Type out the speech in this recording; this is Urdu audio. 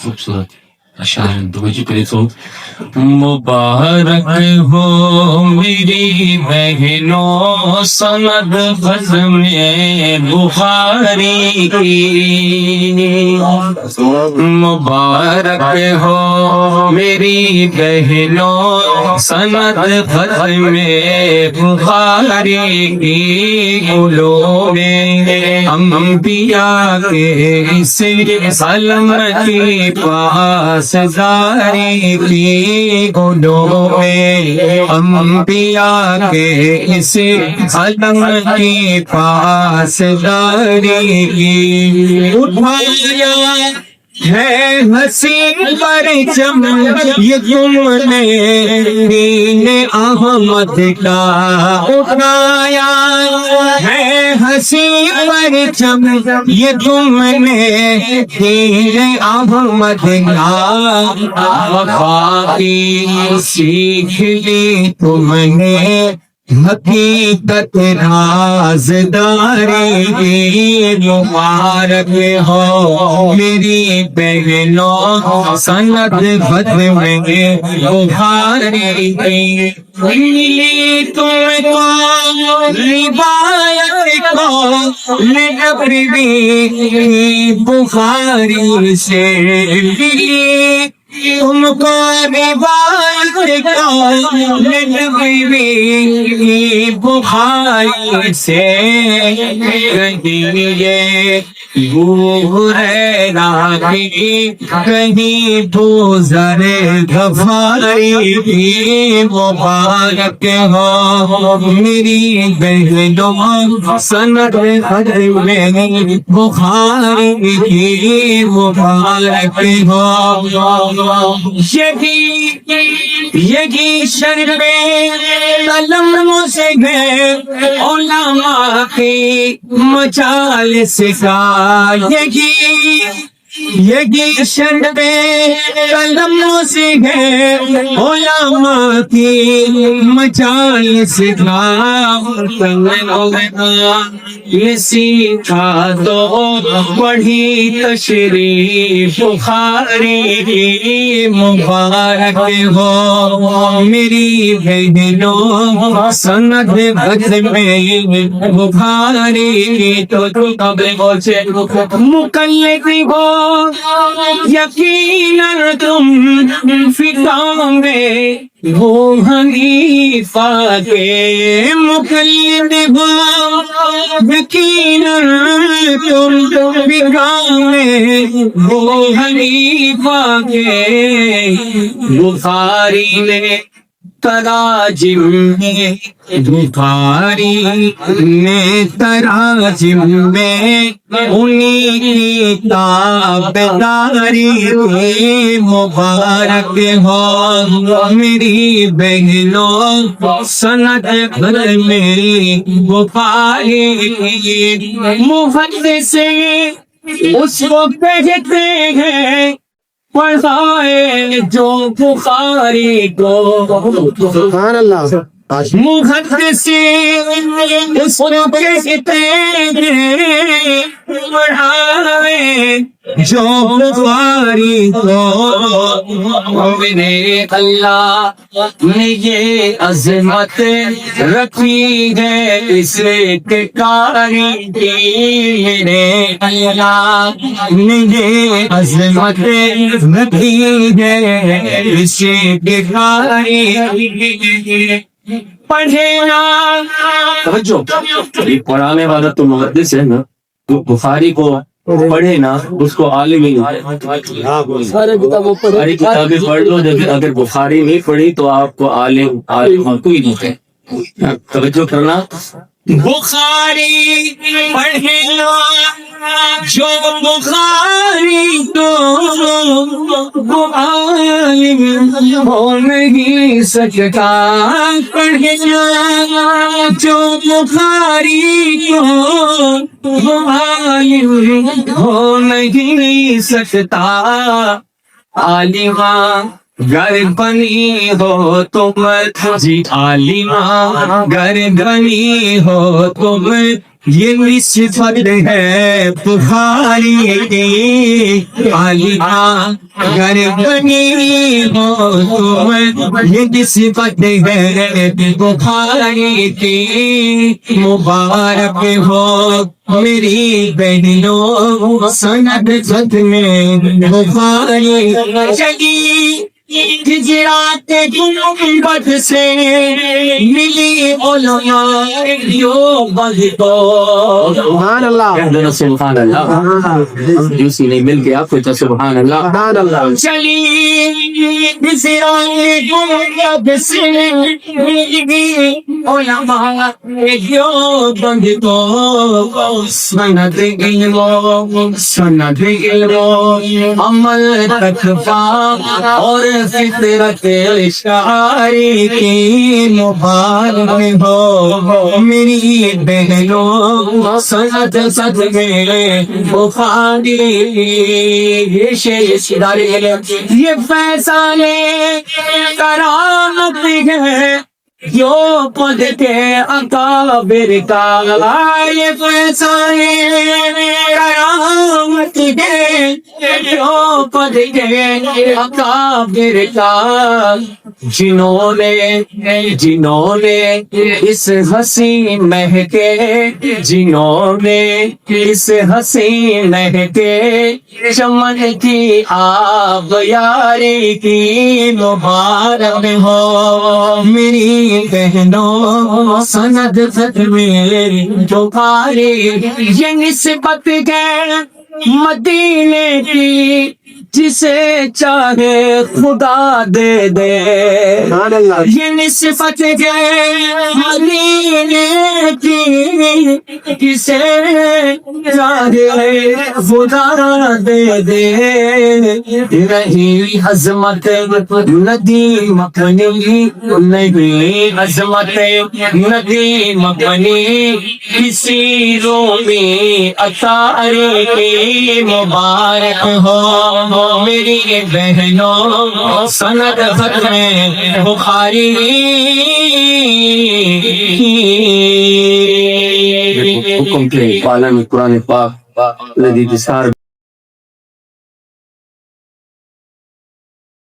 خوبصورت اشعار توجہ کرے تو مبارک ہو میری بہنوں سند ختم بخاری کی، مبارک ہو میری بہنوں سند ختم بخاری کی، علوم انبیاء کے اس علم کی پاسداری کی، علوم انبیاء کے اس علم کی پاسداری کی، اٹھایا ہے حسین پرچم یہ تم نے دین احمد کا، اٹھایا ہے حسین پرچم یہ تم نے دین احمد کا، وفا کی سیکھ لی تم نے حقیقت رازداری کی، مبارک ہو میری بہنوں سند ختم بخاری کی، ملی تم کو روایت کو میں اپنی بخاری سے، ملی تم کو روایت کو نبی بخاری سے، کہیں بوریرہ کی کہیں بوزر غفاری کی، مبارک ہو میری بہنوں سند ختم بخاری کی، مبارک ہو یہی شرب قلم سے گئے علماء کی مجالس کا، یہی شرب قلم سے گئے علماء کی مجالس کا، یہ سیکھا تو بڑھی تشریف بخاری کی، مبارک ہو میری بہنوں سند ختم بخاری کی، تو پہنچے مقلد ہو یقیناً تم فقہ میں وہ حنیفہ کے، مقلد ہو یقیناً تم فقہ میں وہ حنیفہ کے، بخاری میں تراجم میں، بخاری میں تراجم میں انہیں کی تابعداری کی، مبارک ہو میری بہنوں سند ختم بخاری کی، محدث اس کو کہتے ہیں پڑھائے جو بخاری کو، سبحان اللہ، محدث اس کو کہتے ہیں پڑھائے جو بخاری کو، مومن اللہ نے یہ عظمت رکھی ہے اس کاری کی، میرے اللہ نے یہ عظمت رکھی ہے اس کاری کی، پڑھنا جو پڑھانے والا تو محدث ہے نا، تو بخاری کو پڑھے نا اس کو عالم ہی ساری کتابیں پڑھ لو، اگر بخاری نہیں پڑھی تو آپ کو عالم کوئی نہیں ہے، توجہ کرنا، بخاری پڑھے لو جو بخاری تو وہ عالم ہو نہیں سکتا، پڑھے لو جو بخاری تو وہ عالم ہو نہیں سکتا، عالمہ گر بنی ہو تم جی، عالمہ گر بنی ہو تم یہ نسبت ہے بخاری کی عالیہ گر بنی ہو تم یہ نسبت ہے بخاری کی مبارک ہو میری بہنوں سند سد میں بخاری چلی ہجرات گنبد سے ملی علماء دیوبند کو سبحان اللہ سبحان اللہ جوسی نہیں مل گیا کوئی تو سبحان اللہ سبحان اللہ چلی ہجرات گنبد سے ملی علماء دیوبند کو سند علم عمل تکفا اور فطرت اشعاری کی مبارک ہو میری بہنوں سند سد میں بخاری یہ فیصل کرامت ہے جو پد کے اکابر کا یہ فیصل کرامت ہے جو پد کے اکابر کا جنہوں نے اس ہنسی مہکے جنہوں نے اس ہنسی مہکے چمن کی آب یاری کی مبارک ہو میری بہنوں سند سد میں بخاری یہ نسبت ہے مدینے کی جسے چاہے خدا دے دے سبحان اللہ یہ نسبت ہے مدینے کی جسے چاہے خدا دے دے رہی عظمت ندیم اپنی نہیں عظمت ندیم اپنی کسی رومی اتاری کی مبارک ہو میری بہنوں سند خط میں بخاری حکم کے پالن قرآن پاک لذیذ